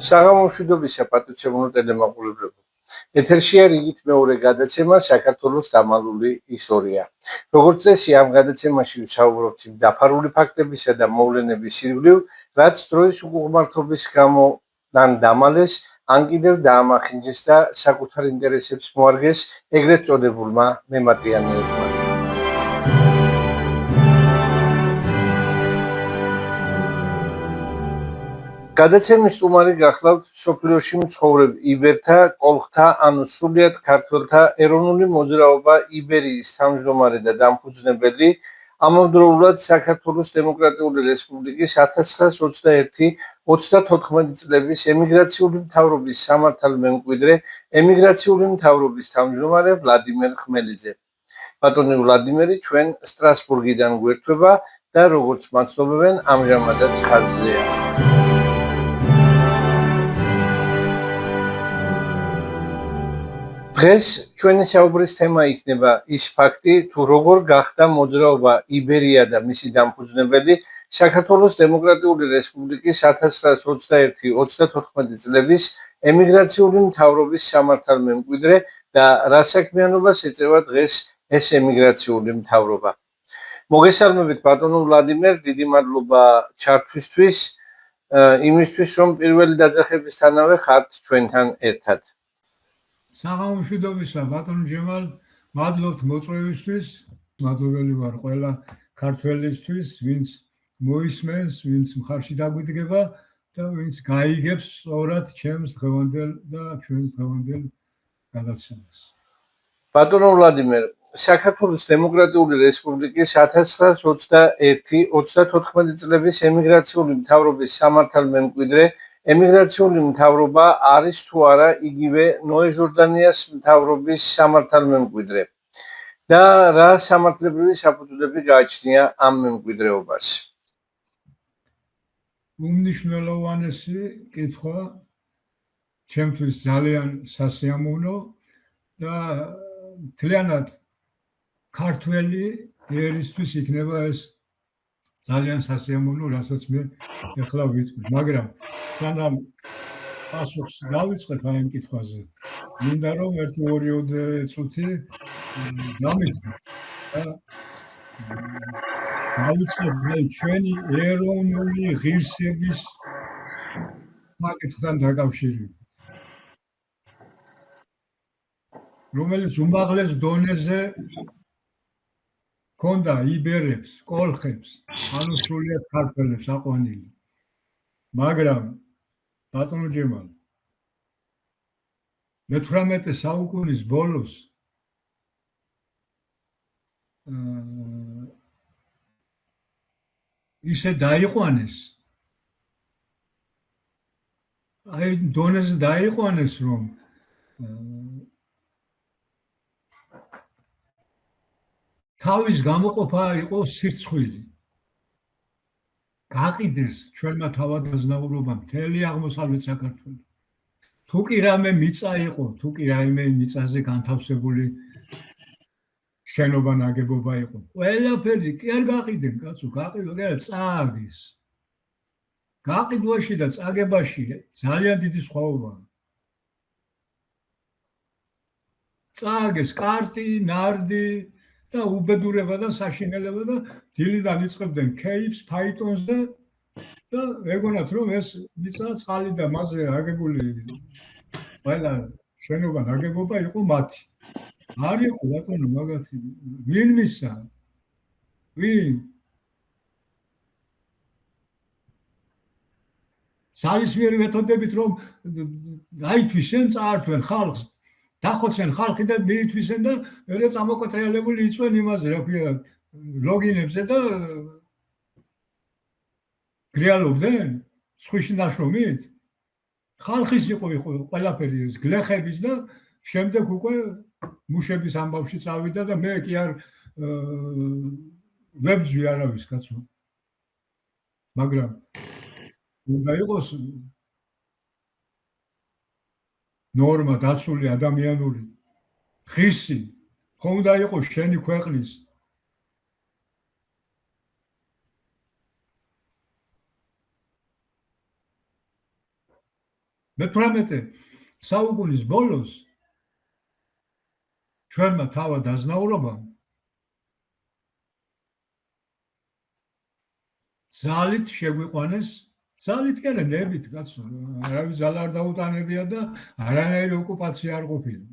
საღამომშვიდობისა პატივცემულო ტელემაყურებლებო. ეთერშია რიგით მეორე გადაცემა საქართველოს დამალული ისტორია. როგორც წესი, ამ გადაცემაში ვსაუბრობთ იმ დაფარული ფაქტებისა და მოვლენების ირგვლივ, რაც დროის უკუღმართობის გამო ან დამალეს, ან კიდევ დაამახინჯეს და საკუთარ ინტერესებს მოარგეს ეგრეთ წოდებულმა მემატიანეებმა. გადაცემის სტუმარი გახლავთ სოფლიოში მცხოვრებ იბერთა, კოლხთა, ანუ სრულიად ქართველთა ეროვნული მოძრაობა იბერიის თავმჯდომარე და დამფუძნებელი, ამავდროულად საქართველოს დემოკრატიული რესპუბლიკის 1921-34 წლების ემიგრაციული მთავრობის სამართალ მემკვიდრე, ემიგრაციული მთავრობის თავმჯდომარე ვლადიმერ ხმელიძე. ბატონი ვლადიმერი ჩვენ სტრასბურგიდან გვერდება და როგორც მაცნობებენ, ამჟამადაც ხაზზეა. დღეს ჩვენი საუბრის თემა იქნება ის ფაქტი, თუ როგორ გახდა მოძრაობა იბერია და მისი დამფუძნებელი საქართველოს დემოკრატიული რესპუბლიკის 1921-34 წლების ემიგრაციული მთავრობის სამართალ მემკვიდრე და რა საქმიანობას ეწევა დღეს ეს ემიგრაციული მთავრობა. მოგესალმებით ბატონო ვლადიმერ, დიდი მადლობა ჩართვისთვის, იმისთვის რომ პირველი დაძახებისთანავე ხართ ჩვენთან ერთად. საღამომშვიდობისა ბატონო ჯემალ, მადლობთ მოწვევისთვის, მადლობელი ვარ ყველა ქართველისთვის, ვინც მოისმენს, ვინც მხარში დაგვიდგება და ვინც გაიგებს სწორად ჩემს დღევანდელ და ჩვენს დღევანდელ გადაცემას. ბატონო ვლადიმერ, საქართველოს დემოკრატიული რესპუბლიკის 1921-34 წლების ემიგრაციული მთავრობის სამართალ მემკვიდრე, ემიგრაციული მთავრობა არის თუ არა იგივე ნოე ჟორდანიას მთავრობის სამართალ მემკვიდრე და რა სამართლებრივი საფუძვლები გააჩნია ამ მემკვიდრეობას? უმნიშვნელოვანესი კითხვა, ჩემთვის ძალიან სასიამოვნო და მთლიანად ქართველი ერისთვის იქნება ეს ძალიან სასიამოვნო, რასაც მე ეხლა ვიტყვი, მაგრამ სანამ პასუხს დავიწყებ აი ამ კითხვაზე, მინდა რომ 1-2 წუთი გამიწვით და დავიწყებ ჩვენი ეროვნული ღირსების საკითხთან დაკავშირებით, რომელიც უმაღლეს დონეზე ქონდა იბერებს, კოლხებს, ანუ სრულიად ქართველებს აყვანილი. მაგრამ ბატონო ჯემალ, მე-18 საუკუნის ბოლოს ისე დაიყვანეს, აი დონეზე დაიყვანეს, რომ თავის გამოყოფა იყო სირცხვილი. გაყიდეს ჩვენმა თავადაზნაურობამ მთელი აღმოსავლეთ საქართველო. თუ კი რამე მიწა იყო, თუ კი რაიმე მიწაზე განთავსებული შენობა ნაგებობა იყო, ყველაფერი კი არ გაყიდნენ, კაცო, გაყიდვა წააგეს. გაყიდვაში და წაგებაში ძალიან დიდი სხვაობაა. წააგეს კარტი, ნარდი და უბედურება და საშინელება და დილიდან იწყებდნენ ქეიფს, ფაიტონზე და ეგონათ რომ ეს მიწა წყალი და მასზე აგებული ყველა შენობა ნაგებობა იყო მათი. არ იყო ბატონო მაგათი. ვინ მისცა? ვინ? სალისმიერი მეთოდებით რომ დაითვისენ, წაართვენ ხალხს, დახოცენ ხალხი და მიითვისენ და მერე წამოკოტრიალებული იწვენ იმაზე, რა ქვია, ლოგინებზე და გრიალობდნენ სხვიში ნაშრომით. ხალხის იყო ყველაფერი ეს გლეხების და შემდეგ უკვე მუშების ამბავში წავიდა და მე კი არ ვებძვი არავის კაცო. მაგრამ უნდა იყოს ნორმა დაცული ადამიანური ღირსი, ხომ უნდა იყოს შენი ქვეყნის მე-18 საუკუნის ბოლოს ჩვენმა თავად აზნაურობამ ძალით შეგვიყვანეს, ძალით კი არა, ნებით, კაცო, არავის ძალა არ დაუტანებია და არანაირი ოკუპაცია არ ყოფილა.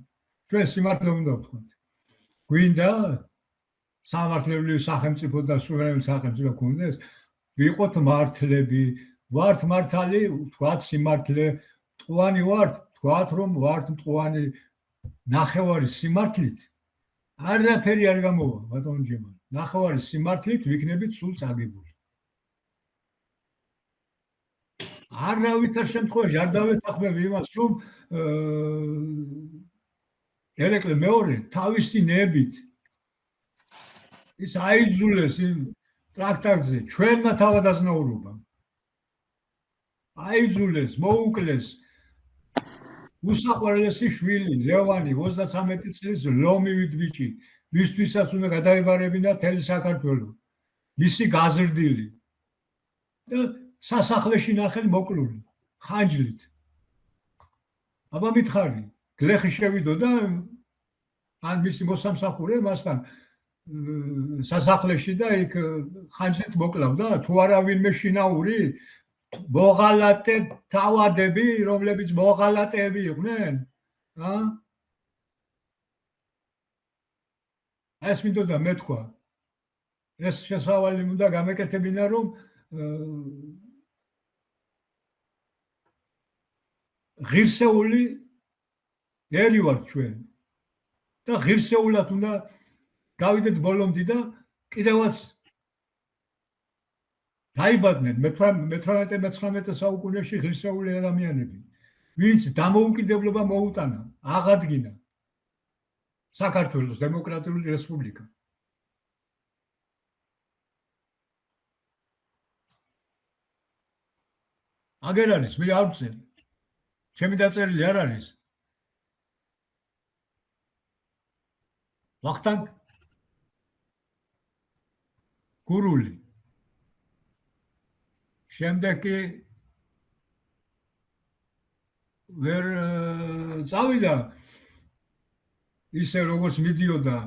ჩვენ სიმართლე უნდა ვთქვათ. გვინდა სამართლებელი სახელმწიფო და სუვერენული სახელმწიფო გქონდეს, ვიყოთ მართლები, ვართ მართალი, ვთქვათ სიმართლე, მტყუანი ვართ, ვთქვათ რომ ვართ მტყუანი, ნახევარი სიმართლით არაფერი არ გამოვა, ბატონო ჯემალ. ნახევარი სიმართლით ვიქნებით სულ წაგებული. არავითარ შემთხვევაში არ დავეთანხმები იმას, რომ ერეკლე მეორე თავისი ნებით ის აიძულეს იმ ტრაქტატზე ჩვენმა თავადაზნაურობამ. აიძულეს, მოუკლეს უსაყვარლესი შვილი, ლევანი, 33 წლის ლომივით ბიჭი, მისთვისაც უნდა გადაებარებინა მთელი საქართველო. მისი გაზრდილი და სასახლეში ნახენ მოკლული, ხანჯლით. აბა მითხარი, გლეხი შევიდო და ან მისი მოსამსახურე მასთან სასახლეში და იქ ხანჯლით მოკლავდა, თუ არა ვინმე შინაური, მოღალატე თავადები, რომლებიც მოღალატეები იყვნენ, ეს მინდოდა მეთქვა. ეს შესავალი უნდა გამეკეთებინა, რომ ღირსეული ერი ვართ ჩვენ და ღირსეულად უნდა გავიდეთ ბოლომდე და კიდევაც დაიბადნენ მე-18 საუკუნეში ღირსეული ადამიანები, ვინც დამოუკიდებლობა მოუტანა, აღადგინა საქართველოს დემოკრატიული რესპუბლიკა. აგერ არის, მე არ ვწერ. ჩემი დაწერილი არ არის. ვახტანგ გურული. შემდეგ კი ვერ წავიდა ისე როგორც მიდიოდა,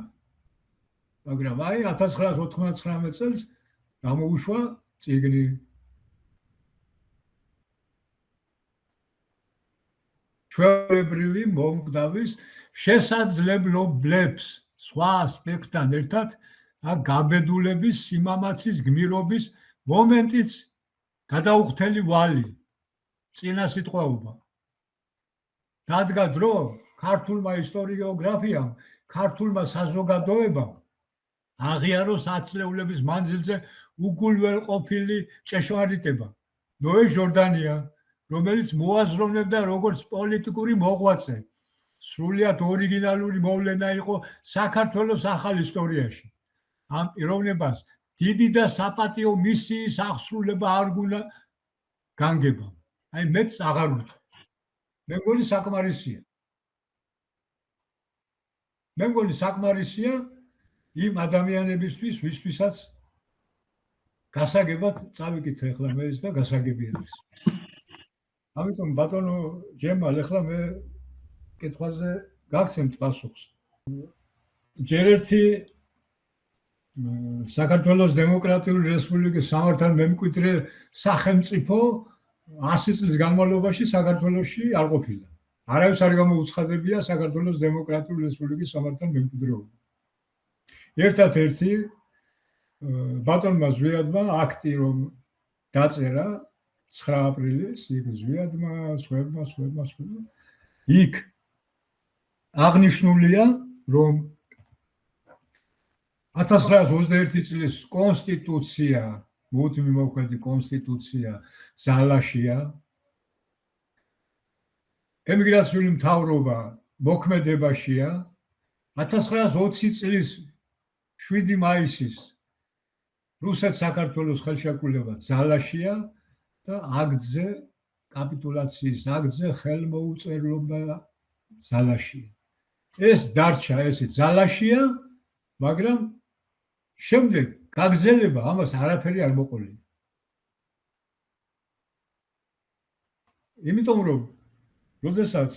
მაგრამ აი 1999 წელს გამოუშვა წიგნი. ჩვეულებრივი მომკვდავის შესაძლებლობებს სხვა ასპექტთან ერთად გაბედულების, სიმამაცის, გმირობის მომენტიც გადაუხდელი ვალი, წინა სიტყვაობა. დადგა დრო ქართულმა ისტორიოგრაფიამ, ქართულმა საზოგადოებამ აღიაროს ათწლეულების მანძილზე უგულველყოფილი ჭეშმარიტება. ნოე ჟორდანია, რომელიც მოაზროვნებდა როგორც პოლიტიკური მოღვაწე, სრულიად ორიგინალური მოვლენა იყო საქართველოს ახალ ისტორიაში. ამ პიროვნებას დიდი და საპატიო მისიის აღსრულება არ გუნა განგება. აი მეც აღარ ვთქვი. მე მგონი საკმარისია. მე მგონი საკმარისია იმ ადამიანებისთვის, ვისთვისაც გასაგებად წავიკითხე ახლა მე ეს და გასაგები არის. ამიტომ ბატონო ჯემალ, ახლა მე კითხვაზე გაგცემთ პასუხს. ჯერ ერთი საქართველოს დემოკრატიული რესპუბლიკის სამართალ მემკვიდრე სახელმწიფო 100 წლის განმავლობაში საქართველოში არ ყოფილა. არავის არ გამოუცხადებია საქართველოს დემოკრატიული რესპუბლიკის სამართალ მემკვიდრეობა. ერთად-ერთი ბატონმა ზვიადმა აქტი რომ დაწერა 9 აპრილის, იქ ზვიადმა, სხვებმა. იქ აღნიშნულია, რომ 1921 წლის კონსტიტუცია, მუდმივმოქმედი კონსტიტუცია ძალაშია. ემიგრაციული მთავრობა მოქმედებაშია. 1920 წლის 7 მაისის რუსეთ-საქართველოს ხელშეკრულება ძალაშია და აქტზე კაპიტულაციის აქტზე ხელმოუწერლობა ძალაშია. ეს დარჩა ესე ძალაშია, მაგრამ შემდეგ გაგრძელება ამას არაფერი არ მოყოლია. იმიტომ რომ როდესაც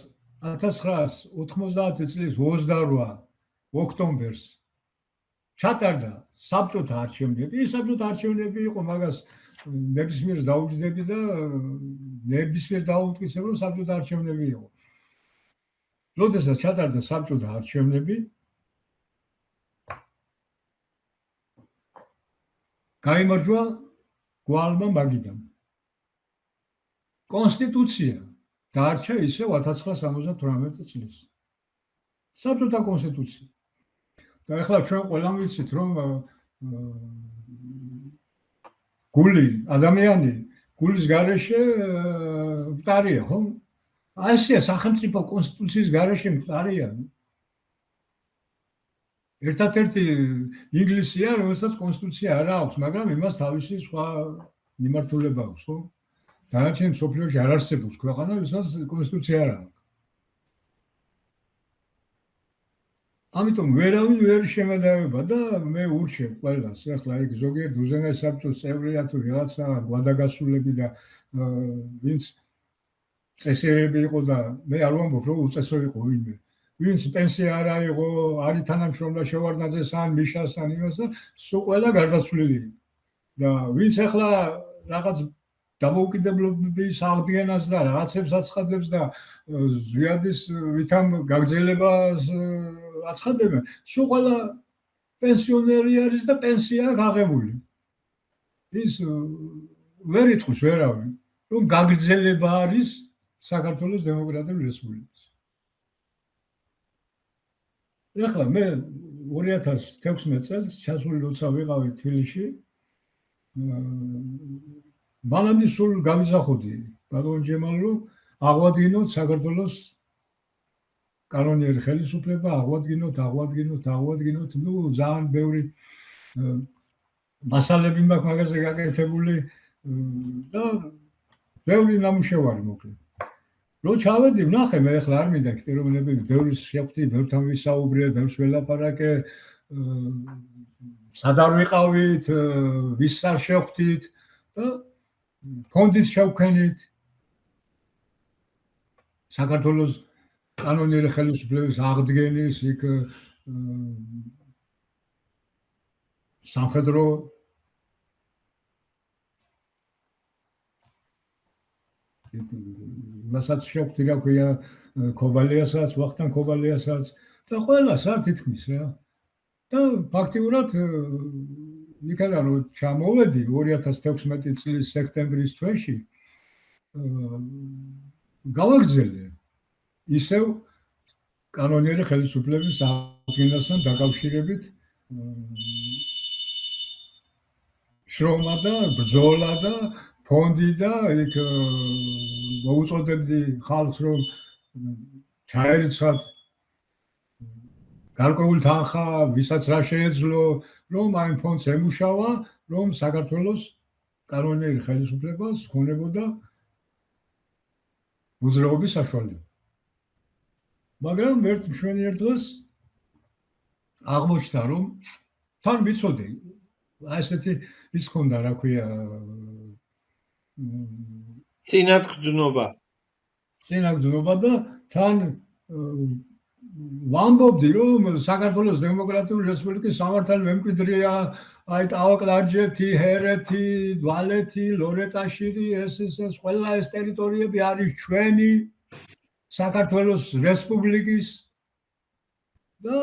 1990 წლის 28 ოქტომბერს ჩატარდა საბჭოთა არჩევნები. ის საბჭოთა არჩევნები იყო, მაგას ნებისმიერ დაუჯდები და ნებისმიერ დაუმტკიცებ, რომ საბჭოთა არჩევნები იყო. როდესაც ჩატარდა საბჭოთა არჩევნები, გაიმარჯვა გვალმა მაგიდამ. კონსტიტუცია დარჩა ისევ 1978 წლის. საბჭოთა კონსტიტუცია. და ახლა ჩვენ ყველამ ვიცით, რომ გული, ადამიანი, გულის გარეშე მყარია, ხო? ასეა სახელმწიფო კონსტიტუციის გარეშე მყარია. ერთადერთი ინგლისია, რომელსაც კონსტიტუცია არ აქვს, მაგრამ იმას თავისი სხვა მიმართულება აქვს, ხო? დანარჩენ მსოფლიოში არ არსებობს ქვეყანა, რომელსაც კონსტიტუცია არ აქვს. ამიტომ ვერავინ ვერ შემედავება და მე ურჩევ ყველას, ახლა იქ ზოგიერთ უზენაეს საბჭოს წევრია თუ რაღაცა ვადაგასულები და ვინც წესიერები იყო და მე არ ვამბობ, რომ უწესო იყო ვინმე. ვინც პენსია არ აიღო, არის თანამშრომლა შევარდნაძეს ან მიშას ან იმას და სულ ყველა გარდაცვლილი. და ვინც ახლა რაღაც დამოუკიდებლობის აღდგენას და რაღაცებს აცხადებს და ზვიადის ვითამ გაგრძელებას აცხადებენ, სულ ყველა პენსიონერი არის და პენსია აღებული. ის ვერ იტყვის ვერავინ, რომ გაგრძელება არის საქართველოს დემოკრატიული რესპუბლიკის. ახლა მე 2016 წელს ჩასული როცა ვიყავი თბილისში, მანამდე სულ გავიზახოდი ბატონ ჯემალო, აღვადგინოთ საქართველოს კანონიერი ხელისუფლება, აღვადგინოთ, ნუ ძალიან ბევრი მასალები მაქვს მაგაზე გაკეთებული და ბევრი ნამუშევარი მოკლედ. რო ჩავედი, ვნახე მე ახლა არ მინდა პიროვნებები, ბევრი შეხვდი, ბევრთან ვისაუბრე, ბევრს ველაპარაკე, სად არ ვიყავით, ვის არ შეხვდით და ფონდის შევქმნით საქართველოს კანონიერი ხელისუფლების აღდგენის იქ სამხედრო მასაც შევხვდი რა ქვია ქობალიასაც, ვახტანგ ქობალიასაც და ყველას რა თითქმის რა. და ფაქტიურად იქნება რომ ჩამოვედი 2016 წლის სექტემბრის თვეში გავაგრძელე ისევ კანონიერი ხელისუფლების აღდგენასთან დაკავშირებით შრომა და ბრძოლა და ფონდი და იქ მოუწოდებდი ხალხს რომ ჩაერიცათ გარკვეული თანხა, ვისაც რა შეეძლო, რომ აი ფონდს ემუშავა, რომ საქართველოს კანონიერი ხელისუფლებას ჰქონებოდა უძლეობის საშუალება. მაგრამ ერთ მშვენიერ დღეს აღმოჩნდა, რომ თან ვიცოდი, ასეთი ის ქონდა, რა ქვია, წინაგრძნობა და თან ვამბობდი, რომ საქართველოს დემოკრატიული რესპუბლიკის სამართალი მემკვიდრეა, აი ტავაკლარჯეთი, ჰერეთი, დვალეთი, ლორეტაშირი, ეს ყველა ეს ტერიტორიები არის ჩვენი საქართველოს რესპუბლიკის და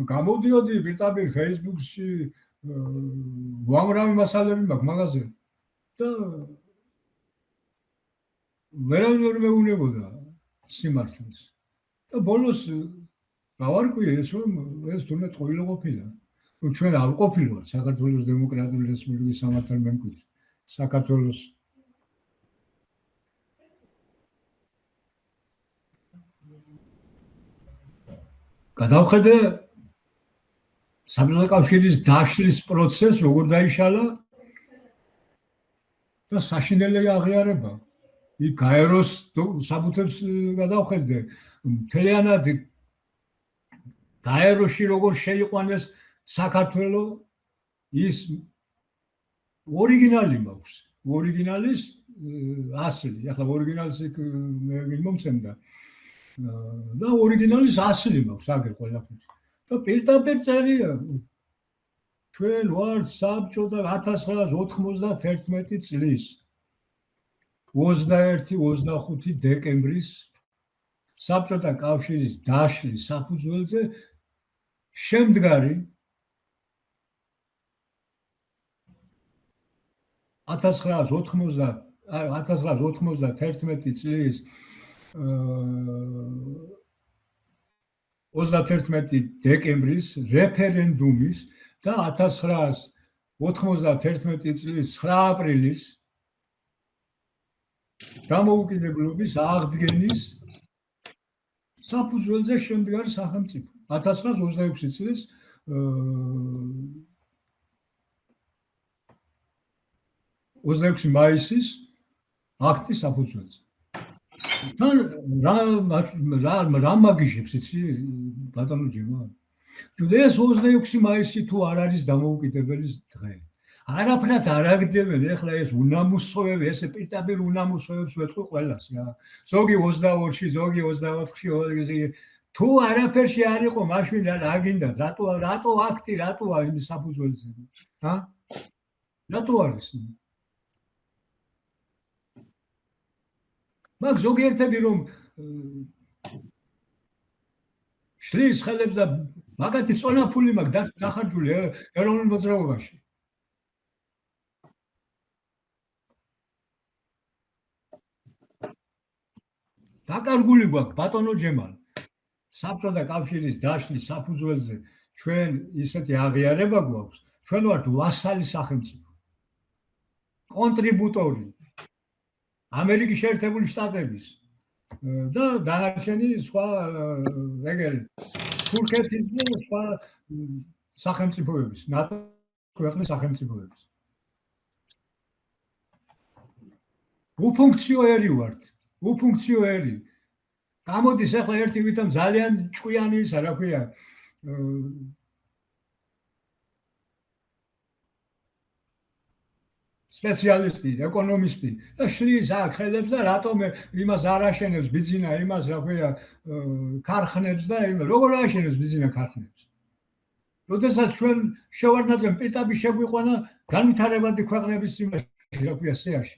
გამოდიოდი პირდაპირ Facebook-ში უამრავი მასალები მაქვს მაგაზე და ვერავინ ვერ მეუნებოდა სიმართლეს და ბოლოს გავარკვიე ეს რომ ეს თუნდაც ყოველყოფილა რომ ჩვენ არ ყოფილვართ საქართველოს დემოკრატიული რესპუბლიკის სამართალი მემკვიდრე საქართველოს გადავხედე საბჭოთა კავშირის დაშლის პროცესს როგორ დაიშალა და საშინელი აღიარება იქ გაეროს საბუთებს გადავხედე მთლიანად გაეროში როგორ შეიყვანეს საქართველო ის ორიგინალი მაქვს ორიგინალის ასლი ახლა ორიგინალს იქ მიმომცემდა და ორიგინალის ასლი მაქვს აგერ ყველაფერი. და პირდაპირ წერია ჩვენ ვართ საბჭოთა 1991 წლის 21-25 დეკემბრის საბჭოთა კავშირის დაშლის საფუძველზე შემდგარი 1991 წლის 31 დეკემბრის რეფერენდუმის და 1991 წლის 9 აპრილის დამოუკიდებლობის აღდგენის საფუძველზე შემდგარი სახელმწიფო 1926 წლის 26 მაისის აქტის საფუძველზე. თან რა მაგიჟებს იცი ბატონო ჯემა? ეს 26 მაისი თუ არ არის დამოუკიდებელი დღე. არაფრად არ აგდებენ ეხლა ეს უნამუსოები, ესე პირდაპირ უნამუსოებს ვეთქვი ყველას რა. ზოგი 22-ში, ზოგი 24-ში, თუ არაფერში არ იყო მაშინ რა გინდა? რატო აქტი, რატო არის საფუძველზე? ჰა? რატო არის? მაგ ზოგიერთები რომ შლის ხელებს და მაგათი წონაფული მაგ დახარჯული ეროვნულ მოძრაობაში. დაკარგული გვაქვს ბატონო ჯემალ. საბჭოთა კავშირის დაშლის საფუძველზე ჩვენ ისეთი აღიარება გვაქვს, ჩვენ ვართ ვასალი სახელმწიფო. კონტრიბუტორი ამერიკის შეერთებული შტატების და დანარჩენი სხვა ეგრე თურქეთის და სხვა სახელმწიფოების, ნატო ქვეყნის სახელმწიფოების. უფუნქციონერი ვართ, უფუნქციონერი. გამოდის ახლა ერთი ვითომ ძალიან ჭკვიანი ისა, რა ქვია, სპეციალისტი, ეკონომისტი და შლის აქ ხელებს და რატომ იმას არ აშენებს ბიზინა, იმას რა ქვია, ქარხნებს და როგორ აშენებს ბიზინა ქარხნებს. როდესაც ჩვენ შევარდნაძემ პირდაპირ შეგვიყვანა განვითარებადი ქვეყნების იმაში, რა ქვია, სიაში.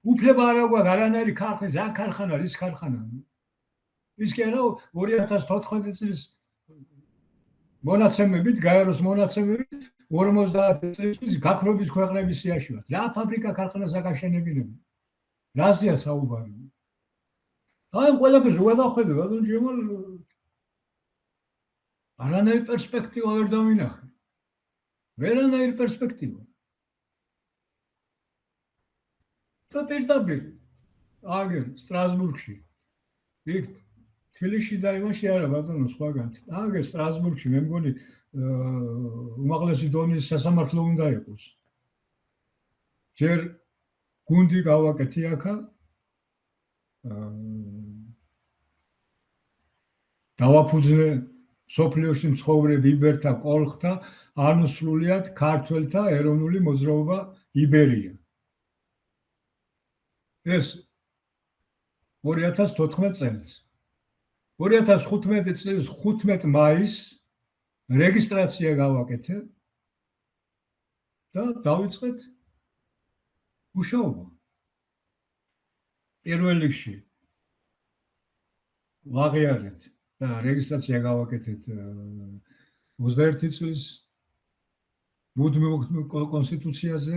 უფლება არ აქვს არანაირი ქარხნის, რა ქარხანა, რის ქარხანა. ის კი არა 2014 წლის მონაცემებით, გაეროს მონაცემებით 50 წლის გაქრობის ქვეყნების სიაში ვართ. რა ფაბრიკა ქარხანას აკაშენებინებენ? რაზეა საუბარი? აი ყველაფერს უადახედე, ბატონო ჯემალ. არანაირი პერსპექტივა ვერ დავინახე. ვერანაირი პერსპექტივა. და პირდაპირ აგერ სტრასბურგში იქ თბილისში და იმაში არა ბატონო სხვაგან. აგერ სტრასბურგში მე მგონი უმაღლესი დონის სასამართლო უნდა იყოს. ჯერ გუნდი გავაკეთე აქა. დავაფუძნე სოფლიოში მცხოვრებ იბერთა კოლხთა, ანუ სრულიად ქართველთა ეროვნული მოძრაობა იბერია. ეს 2014 წელს 2015 წლის 15 მაისს რეგისტრაცია გავაკეთე და დავიწყეთ მუშაობა. პირველ რიგში ვაღიარეთ და რეგისტრაცია გავაკეთეთ 21 წლის მუდმივ კონსტიტუციაზე,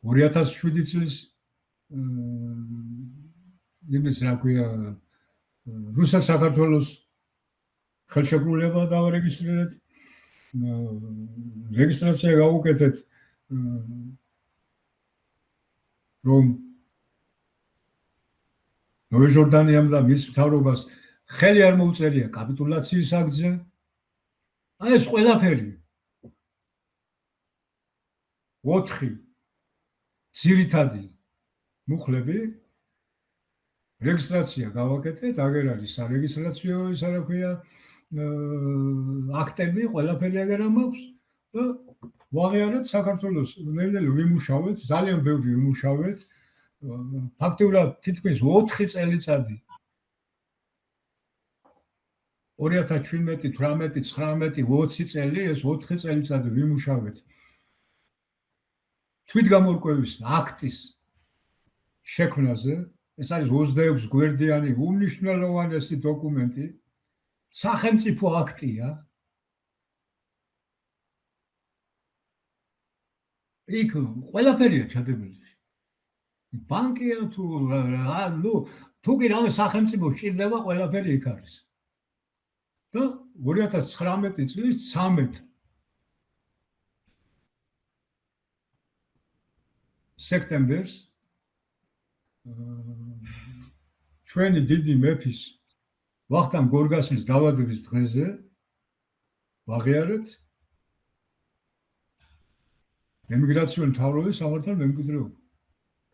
2007 წლის იმის რა ქვია რუსეთ საქართველოს ხელშეკრულება დავარეგისტრირეთ. რეგისტრაცია გავუკეთეთ რომ ნოე ჟორდანიამ და მის მთავრობას ხელი არ მოუწერია კაპიტულაციის აქტზე. აი ეს ყველაფერი 4 ძირითადი მუხლები რეგისტრაცია გავაკეთეთ, აგერ არის სარეგისტრაციო ისა რა ქვია აქტები, ყველაფერი აგერ მაქვს და ვაღიარეთ საქართველოს ნელ-ნელა ვიმუშავეთ, ძალიან ბევრი ვიმუშავეთ. ფაქტიურად თითქმის 4 წელიწადი 2017, 18, 19, 20 წელი, ეს 4 წელიწადი ვიმუშავეთ თვითგამორკვევის აქტის შექმნაზე. ეს არის 26 გვერდიანი უმნიშვნელოვანესი დოკუმენტი, სახელმწიფო აქტია. იქ ყველაფერია ჩადებული. ბანკია თუ კი რა სახელმწიფო სჭირდება, ყველაფერი იქ არის. და 2019 წლის 13 სექტემბერს ჩვენი დიდი მეფის ვახტანგ გორგასლის დაბადების დღეზე ვაღიარეთ ემიგრაციული მთავრობის სამართალ მემკვიდრეობა.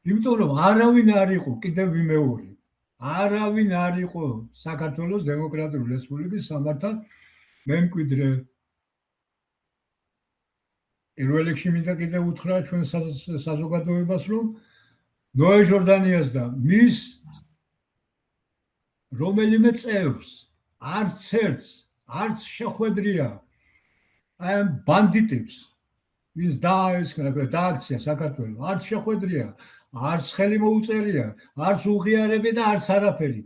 იმიტომ რომ არავინ არ იყო კიდევ ვიმეორი. არავინ არ იყო საქართველოს დემოკრატიული რესპუბლიკის სამართალ მემკვიდრე. პირველ რიგში მინდა კიდევ უთხრა ჩვენ საზოგადოებას, რომ ნოე ჟორდანიას და მის რომელიმე წევრს არც შეხვედრია აი ამ ბანდიტებს, ვინც დააქცია საქართველოს, არც შეხვედრია, არც ხელი მოუწერია, არც უღიარები და არც არაფერი.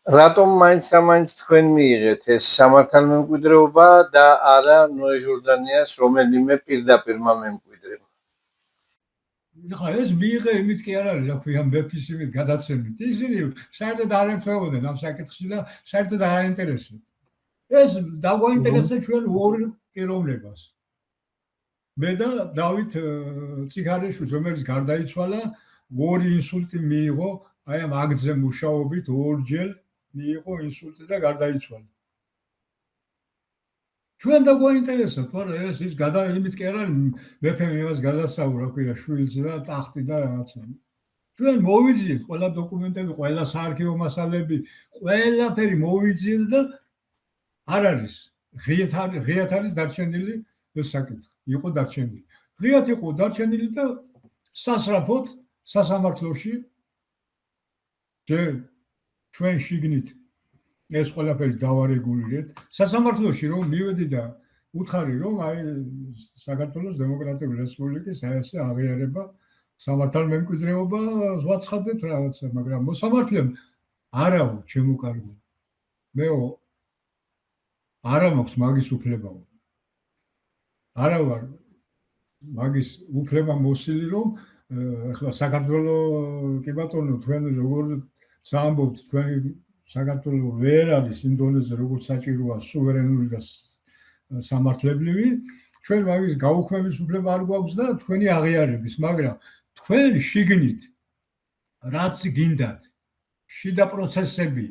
რატომ მაინც თქვენ მიიღეთ ეს სამართალ მემკვიდრეობა და არა ნოე ჟორდანიას რომელიმე პირდაპირ მემკვიდრე? ეხლა ეს მიიღე იმით კი არ არის, რა ქვია, მეფის იმით გადაცემით. ისინი საერთოდ არ ერთვებოდნენ ამ საკითხში და საერთოდ არ აინტერესებთ. ეს დაგვაინტერესა ჩვენ ორ პიროვნებას. მე და დავით ციხარიშვილი, რომელიც გარდაიცვალა, ორი ინსულტი მიიღო, აი ამ აქტზე მუშაობით ორჯერ მიიღო ინსულტი და გარდაიცვალა. ჩვენ დაგვაინტერესა, თორე ეს ის იმით კი არ არის, მეფემ იმას გადასწავლა, რა ქვია, შვილს და ტახტი და რაღაცა. ჩვენ მოვიძიეთ ყველა დოკუმენტები, ყველა საარქივო მასალები, ყველაფერი მოვიძიეთ და არ არის. ღიათ არის დარჩენილი ეს საკითხი. იყო დარჩენილი. ღიათ იყო დარჩენილი და სასწრაფოდ სასამართლოში ჯერ ჩვენ შიგნით ეს ყველაფერი დავარეგულირეთ. სასამართლოში რომ მივედი და უთხარი რომ აი საქართველოს დემოკრატიული რესპუბლიკის ესე აღიარება სამართალ მემკვიდრეობა ვაცხადეთ რაღაცა, მაგრამ მოსამართლემ არაო ჩემო კარგო. მეო არა მაქვს მაგის უფლებაო. არა ვარ მაგის უფლება მოსილი რომ ახლა საქართველოს კი ბატონო თქვენ როგორ საამბობთ თქვენი საქართველოს ვერ არის იმ დონეზე როგორც საჭიროა სუვერენული და სამართლებრივი, ჩვენ მაგის გაუქმების უფლება არ გვაქვს და თქვენი აღიარების, მაგრამ თქვენ შიგნით რაც გინდათ შიდა პროცესები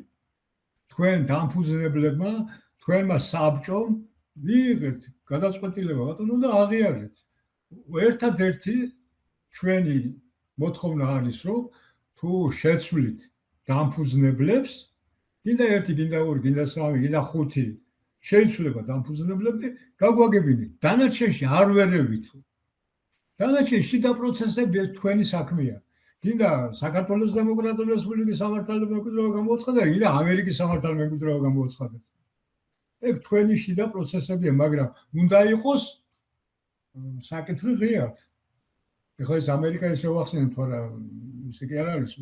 თქვენ დამფუძნებლებმა, თქვენმა საბჭომ მიიღეთ გადაწყვეტილება ბატონო და აღიარეთ. ერთადერთი ჩვენი მოთხოვნა არის, რომ თუ შეცვლით დამფუძნებლებს, გინდა 1, გინდა 2, გინდა 3, გინდა 5 შეიცვლება დამფუძნებლები, გაგვაგებინეთ. დანარჩენში არ ვერევით. დანარჩენ შიდა პროცესები ეს თქვენი საქმეა. გინდა საქართველოს დემოკრატიული რესპუბლიკის სამართალ მემკვიდრეობა გამოაცხადეთ, გინდა ამერიკის სამართალ მემკვიდრეობა გამოაცხადეთ. ეგ თქვენი შიდა პროცესებია, მაგრამ უნდა იყოს საკითხი ღიად. ეხლა ეს ამერიკა ესე ვახსენებ, თორე ისე კი არ არის.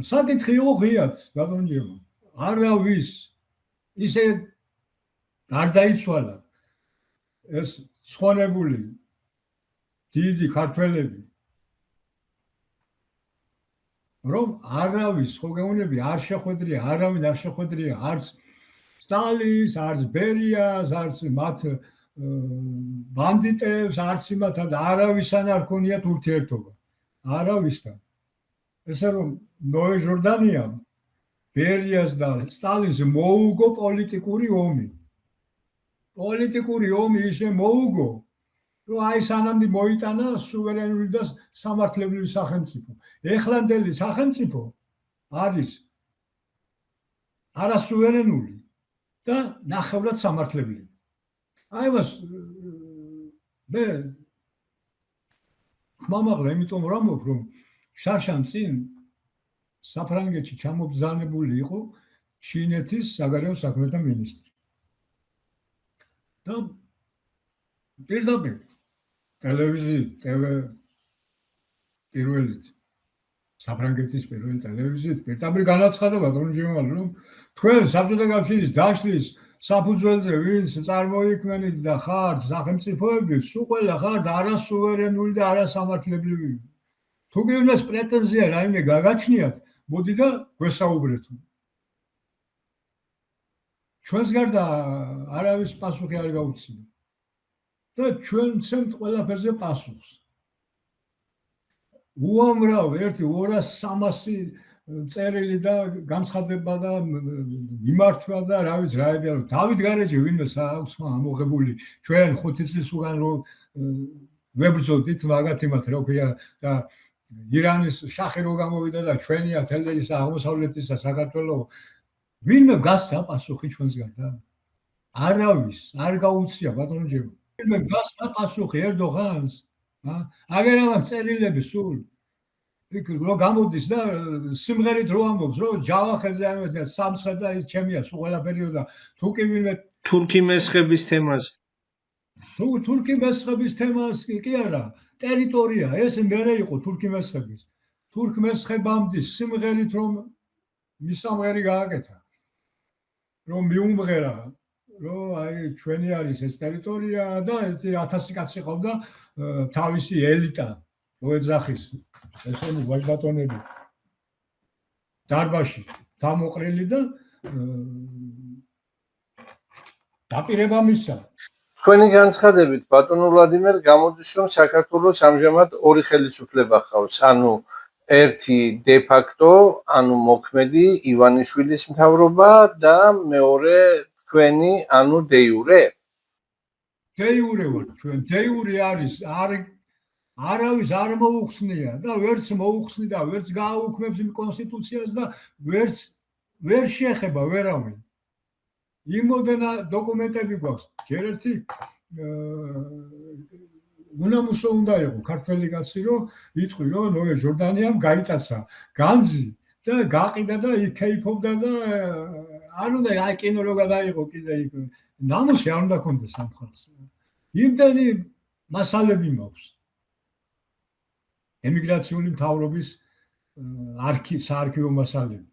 საკითხი იყო ღიად, ბატონო. არავის ისე გარდაიცვალა ეს ცხონებული დიდი ქართველები, რომ არავის ხო გეუბნები არ შეხვედრია, არავინ არ შეხვედრია, არც სტალინის, არც ბერიას, არც მათ ბანდიტებს, არც იმათან არავისთან არ ქონიათ ურთიერთობა. არავისთან. ესე რომ ნოე ჟორდანიამ ბერიას და სტალინს მოუგო პოლიტიკური ომი. პოლიტიკური ომი ისე მოუგო, რომ აი სანამდე მოიტანა სუვერენული და სამართლებრივი სახელმწიფო. ეხლანდელი სახელმწიფო არის არასუვერენული და ნახევრად სამართლებრივი. აი მას მე ხმამაღლა იმიტომ ვამბობ, რომ შარშან წინ საფრანგეთში ჩამობრძანებული იყო ჩინეთის საგარეო საქმეთა მინისტრი. და პირდაპირ ტელევიზიით, პირველით საფრანგეთის პირველი ტელევიზიით პირდაპირ განაცხადა ბატონ ჯემალ, რომ თქვენ საბჭოთა კავშირის დაშლის საფუძველზე ვინც წარმოიქმნით და ხართ სახელმწიფოები, სულ ყველა ხართ არასუვერენული და არასამართლებრივი. თუ გინდათ პრეტენზია რაიმე გაგაჩნიათ, მოდი და გვესაუბრეთ. ჩვენს გარდა არავის პასუხი არ გაუჩნია. და ჩვენ ვცემთ ყველაფერზე პასუხს. უამრავ 1-200-300 წერილი და განცხადება და მიმართვა და რა ვიცი რაებია, რომ დავით გარეჯე ვინმე აქვს ამოღებული ჩვენ 5 წლის უკან რომ ვებრძოდით მაგათიმათ რა ქვია და ირანის შახი რო გამოვიდა და ჩვენია თელეის აღმოსავლეთის და საქართველოს ვინმე გასცა პასუხი ჩვენს გარდა? არავის არ გაუცია ბატონო ჯემო. ვინმე გასცა პასუხი ერდოღანს? აგერ ამას წერილები სულ იქ რო გამოდის და სიმღერით რო ამბობს რომ ჯავახეთზე ამეთქა სამცხე და ის ჩემია სულ ყველაფერიო და თუ კი ვინმე თურქი მესხების თემას თურქი მესხების თემას კი არა ტერიტორია ეს მერე იყო თურქი მესხების თურქ მესხებამდის სიმღერით რომ მისამღერი გააკეთა რომ მიუმღერა რომ აი ჩვენი არის ეს ტერიტორია და ეს 1000 კაცი ყავდა თავისი ელიტა რო ეძახის ესენი ვაჟბატონები დარბაში დამოყრილი და დაპირება მისცა თქვენი განცხადებით ბატონო ვლადიმერ გამოდის რომ საქართველოს ამჟამად ორი ხელისუფლება ხავს ანუ ერთი დე ფაქტო ანუ მოქმედი ივანიშვილის მთავრობა და მეორე თქვენი ანუ დე იურე დე იურე ვარ ჩვენ დე იურე არის არავის არ მოუხსნია და ვერც მოუხსნი და ვერც გააუქმებს იმ კონსტიტუციას და ვერც ვერ შეეხება ვერავინ იმოდენა დოკუმენტები გვაქვს ჯერ ერთი უნამუსო უნდა იყო ქართველი კაცი რომ იტყვი რომ ნოე ჟორდანიამ გაიტაცა განძი და გაყიდა და იქეიფობდა და არ უნდა აი კინო რო გადაიღო კიდე იქ ნამუსი არ უნდა კონდეს ამ ხალხს იმდენი მასალები მაქვს ემიგრაციული მთავრობის საარქივო მასალები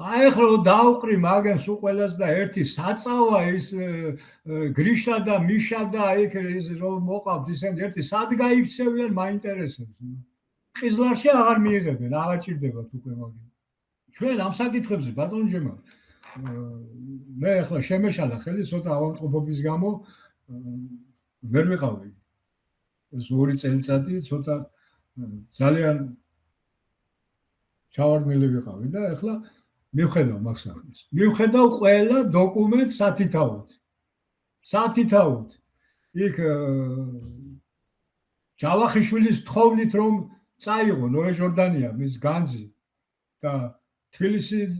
აი ახლა რომ დაუყრი მაგას უყველას და ერთი საწავა ის გრიშა და მიშა და იქ ის რომ მოყავთ ისინი ერთი სად გაიქცევიან მაინტერესებს ყიზლარში აღარ მიიღებენ აღარ ჭირდებათ უკვე მაგი ჩვენ ამ საკითხებზე ბატონო ჯემალ მე ახლა შემეშალა ხელი ცოტა ავადმყოფობის გამო ვერ ვიყავი ეს 2 წელიწადი ცოტა ძალიან ჩავარდნილი ვიყავი და ახლა მივხედავ მაგ საქმეს. მივხედავ ყველა დოკუმენტს სათითაოდ. იქ ჯავახიშვილის თხოვნით რომ წაიღო ნოე ჟორდანია მის განძი და თბილისის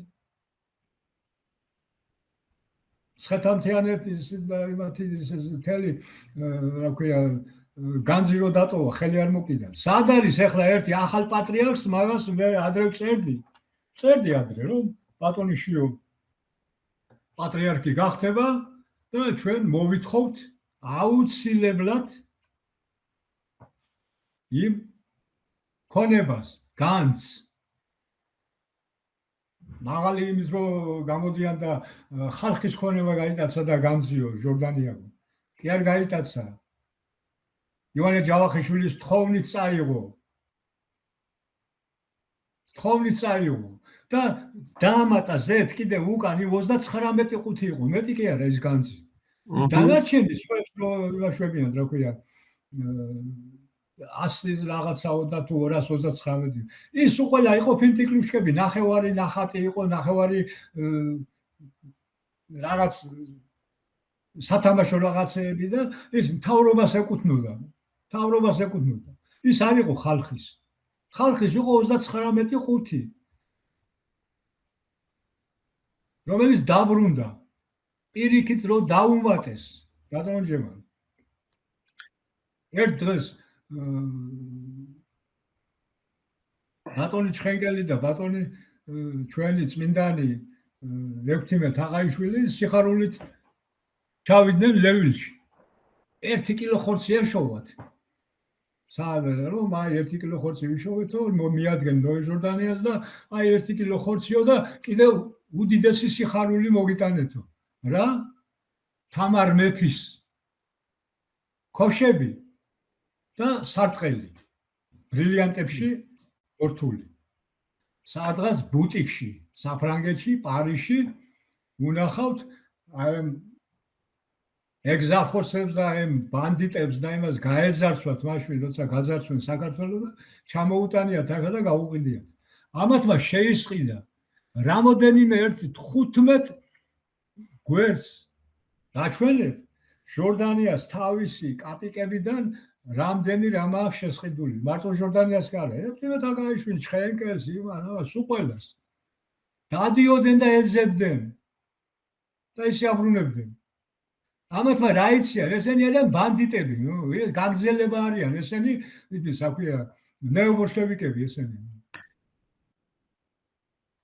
ცხეთამთიანეთის და იმათი თელი რა ქვია განძი რო დატოვა ხელი არ მოკიდა. სად არის ახლა ერთი ახალ პატრიარქს მაგას მე ადრე წერდი ადრე რომ ბატონიშიო პატრიარქი გახდება და ჩვენ მოვითხოვთ აუცილებლად იმ ქონებას განძს მაღალი იმის რომ გამოდიან და ხალხის ქონება გაიტაცა და განძიო ჟორდანიამ კი არ გაიტაცა ივანე ჯავახიშვილის თხოვნით წაიღო და დაამატა ზეთ კიდე უკან 39 ყუთი იყო მეტი კი არა ის განძი დანარჩენი სხვებს რომ იმაშვებიან რა ქვია 100 რაღაცაო და თუ 229 ის უყველა იყო ფინტიკლუშკები ნახევარი ნახატი იყო ნახევარი რაღაც სათამაშო რაღაცეები და ის მთავრობას ეკუთვნოდა ის არ იყო ხალხის იყო 39 ყუთი რომელიც დაბრუნდა პირიქით რომ დაუმატეს ბატონო ჯემალ ერთ დღეს ბატონი ჩხენკელი და ბატონი ჩვენი წმინდანი ექვთიმე თაყაიშვილი სიხარულით ჩავიდნენ ლევილში. 1 კილო ხორცი ეშოვათ. საერთოდ რომ აი 1 კილო ხორცი ვიშოვეთო, მიადგენ ნოე ჟორდანიას და აი 1 კილო ხორციო და კიდევ უდიდესი სიხარული მოგიტანეთო. რა? თამარ მეფის ქოშები და სარტყელი. ბრილიანტებში ორთული. სადღაც ბუტიკში, საფრანგეთში, პარიზში უნახავთ აი ეგზარხოსებს და ამ ბანდიტებს და იმას გაეზარცვათ მაშინ როცა გაძარცვენ საქართველოს და ჩამოუტანიათ ახლა და გაუყიდიათ. ამათმა შეისყიდა რამოდენიმე 15 გვერდს დაჩვენებ ჟორდანიას თავისი კაპიკებიდან რამდენი რამაა შესყიდული. მარტო ჟორდანიას კი არა, ექვთიმე თაყაიშვილი, ჩხენკელს, იმან, სულ ყველას. დადიოდნენ და ეძებდნენ და ისე აბრუნებდნენ. ამათმა რა იციან, ესენი არიან ბანდიტები, ეს გაგზელება არიან, ესენი ის აქვია ნეობოლშევიკები ესენი.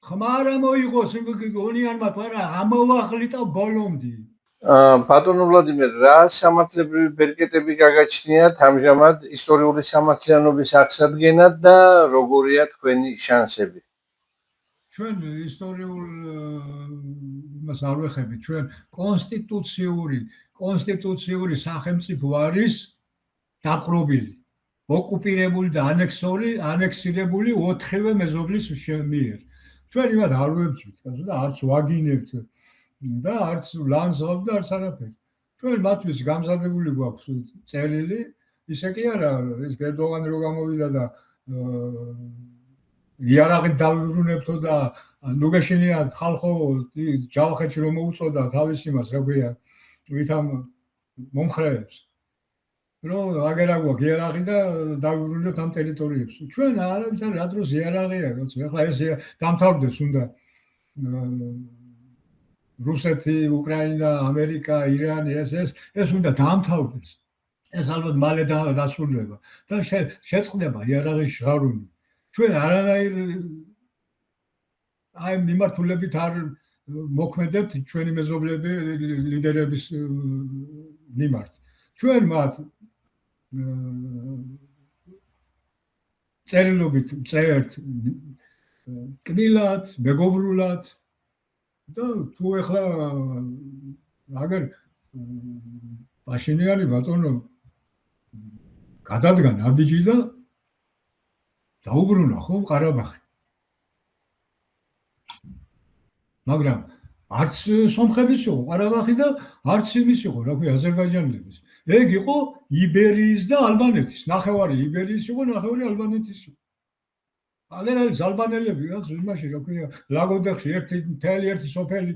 ხმარა მოიღოს ონიანმა თორა ამოვახლიტა ბოლომდე. ბატონო ვლადიმერ, რა სამართლებრივი ბერკეტები გაგაჩნიათ ამჟამად ისტორიული სამართლიანობის აღსადგენად და როგორია თქვენი შანსები? ჩვენ ისტორიულ იმას არ ვეხებით, ჩვენ კონსტიტუციური სახელმწიფო არის დაპყრობილი, ოკუპირებული და ანექსირებული 4-ვე მეზობლის მიერ. ჩვენ იმათ არ ვებჭვით, და არც ვაგინებთ და არც ლანძღავთ და არც არაფერი. ჩვენ მათთვის გამზადებული გვაქვს წერილი, ისე კი არა, ეს ერდოღანი რო გამოვიდა და იარაღით დავიბრუნებთო და ნუგეშინიათ ხალხო ჯავახეთში რომ მოუწოდა თავის იმას, რა ქვია, ვითამ მომხრეებს. რომ აგერა გვაქვს იარაღი და დავიბრუნებთ ამ ტერიტორიებს. ჩვენ არავითარ რა დროს იარაღია, როცა ახლა ეს დამთავრდეს უნდა რუსეთი, უკრაინა, ამერიკა, ირანი, ეს უნდა დამთავრდეს. ეს ალბათ მალე დასრულდება და შეწყდება იარაღის ჟღარუნი. ჩვენ არანაირ აი მიმართულებით არ მოქმედებთ ჩვენი მეზობლები ლიდერების მიმართ. ჩვენ მათ წერილობით წერთ კბილად, მეგობრულად და თუ ახლა აგერ პაშინიანი ბატონო გადადგა ნაბიჯი და დაუბრუნა ხო ყარაბაღი. მაგრამ არც სომხების იყო ყარაბაღი და არც იმის იყო, რა ქვია, აზერბაიჯანელების. ეგ იყო იბერიის და ალბანეთის. ნახევარი იბერიის იყო, ნახევარი ალბანეთის იყო. აგერ არის ალბანელები, იმაში, რა ქვია, ლაგოდეხში ერთი სოფელი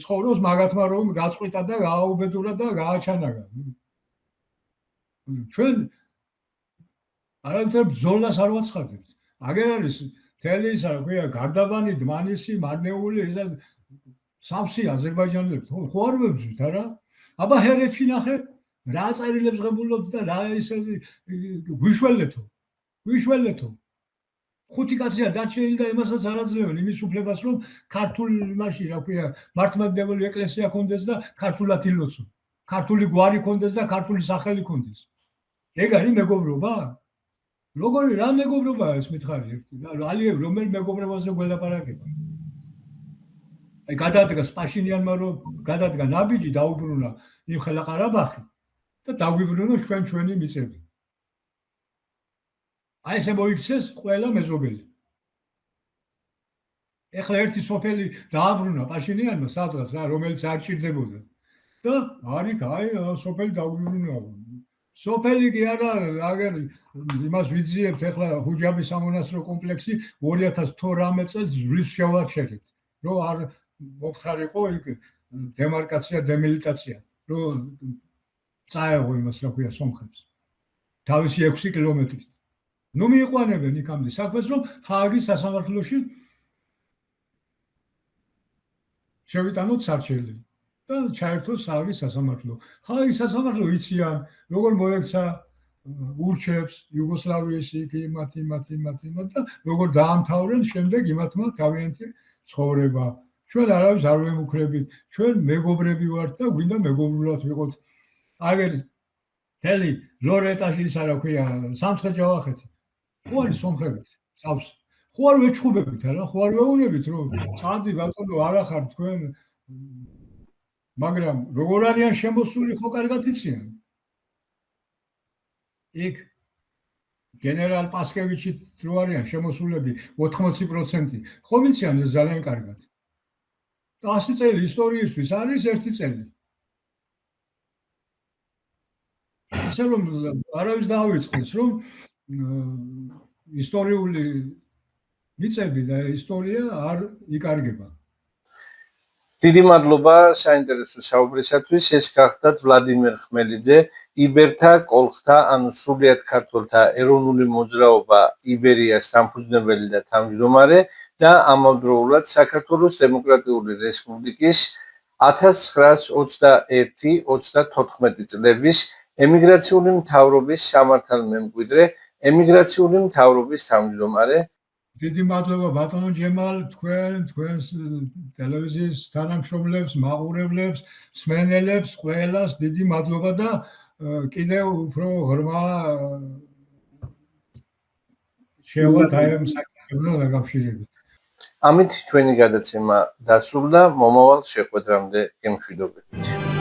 ცხოვრობს, მაგათმა რომ გაწყვიტა და გააუბედურა და გააჩანაგა. ჩვენ არავითარ ბრძოლას არ ვაცხადებთ. აგერ არის მთელი ისა, რა ქვია, გარდაბანი, დმანისი, მარნეული, ისა სავსე აზერბაიჯანელები. ხო არ ვებძვით, არა? აბა ჰერეთში ნახე, რა წერილებს ღებულობთ და რა ისე გვიშველეთო. 5 კაცია დარჩენილი და იმასაც არ აძლევენ იმის უფლებას, რომ ქართულ იმაში, რა ქვია, მართლმადიდებელი ეკლესია კონდეს და ქართულად ილოცო. ქართული გვარი კონდეს და ქართული სახელი კონდეს. ეგ არის მეგობრობა? როგორი რა მეგობრობაა ეს მითხარი ერთი? ალიევ რომელ მეგობრობაზე გველაპარაკება? აი გადადგა პაშინიანმა რომ გადადგა ნაბიჯი დაუბრუნა იმ ხელაყარაბაღი და დაგვიბრუნოს ჩვენი მიწები. აი ესე მოიქცეს ყველა მეზობელი. ეხლა ერთი სოფელი დააბრუნა პაშინიანმა სადღაც რა, რომელიც არ ჭირდებოდა. და არის აი სოფელი დაგვიბრუნა. სოფელი კი არა, აგერ იმას ვიძიებთ ეხლა ჰუჯაბის სამონასტრო კომპლექსი 2018 წელს ზვრის შევარჩერეთ. რომ არ მოხარიყო იქ დემარკაცია, დემილიტაცია, რომ წაეღო იმას, რა ქვია, სომხებს. თავისი 6 კილომეტრით. ნუ მიიყვანებენ იქამდე საქმეს, რომ ჰააგის სასამართლოში შევიტანოთ სარჩელი და ჩაერთოს ჰააგის სასამართლო. ჰააგის სასამართლო იციან, როგორ მოექცა ურჩებს იუგოსლავიის იქ იმათ და როგორ დაამთავრენ შემდეგ იმათმა თავიანთი ცხოვრება. ჩვენ არავის არ ვემუქრებით, ჩვენ მეგობრები ვართ და გვინდა მეგობრულად ვიყოთ. აგერ თელი ლორეტაში ის არა ქვია, სამცხე-ჯავახეთი. ხო არის სომხებით, წავს. ხო არ ვეჩხუბებით არა, ხო არ ვეუბნებით რომ წადი ბატონო არა ხარ თქვენ მაგრამ როგორ არიან შემოსული ხო კარგად იციან. იქ გენერალ პასკევიჩით რო არიან შემოსულები 80%. ხო ვიციან ეს ძალიან კარგად. 100 წელი ისტორიისთვის არის 1 წელი. ისე რომ არავის დაავიწყდეს რომ ისტორიული მიწები და ისტორია არ იკარგება. დიდი მადლობა საინტერესო საუბრისათვის. ეს გახდათ ვლადიმერ ხმელიძე, იბერთა კოლხთა, ანუ სრულიად ქართველთა ეროვნული მოძრაობა იბერიას დამფუძნებელი და თავმჯდომარე და ამავდროულად საქართველოს დემოკრატიული რესპუბლიკის 1921-34 წლების ემიგრაციული მთავრობის სამართალმემკვიდრე, ემიგრაციული მთავრობის თავმჯდომარე. დიდი მადლობა ბატონო ჯემალ, თქვენს ტელევიზიის თანამშრომლებს, მაყურებლებს, მსმენელებს, ყველას დიდი მადლობა და კიდევ უფრო ღრმა შევართ აი ამ საკითხებთან დაკავშირებით. ამით ჩვენი გადაცემა დასრულდა. მომავალ შეხვედრამდე გემშვიდობებით.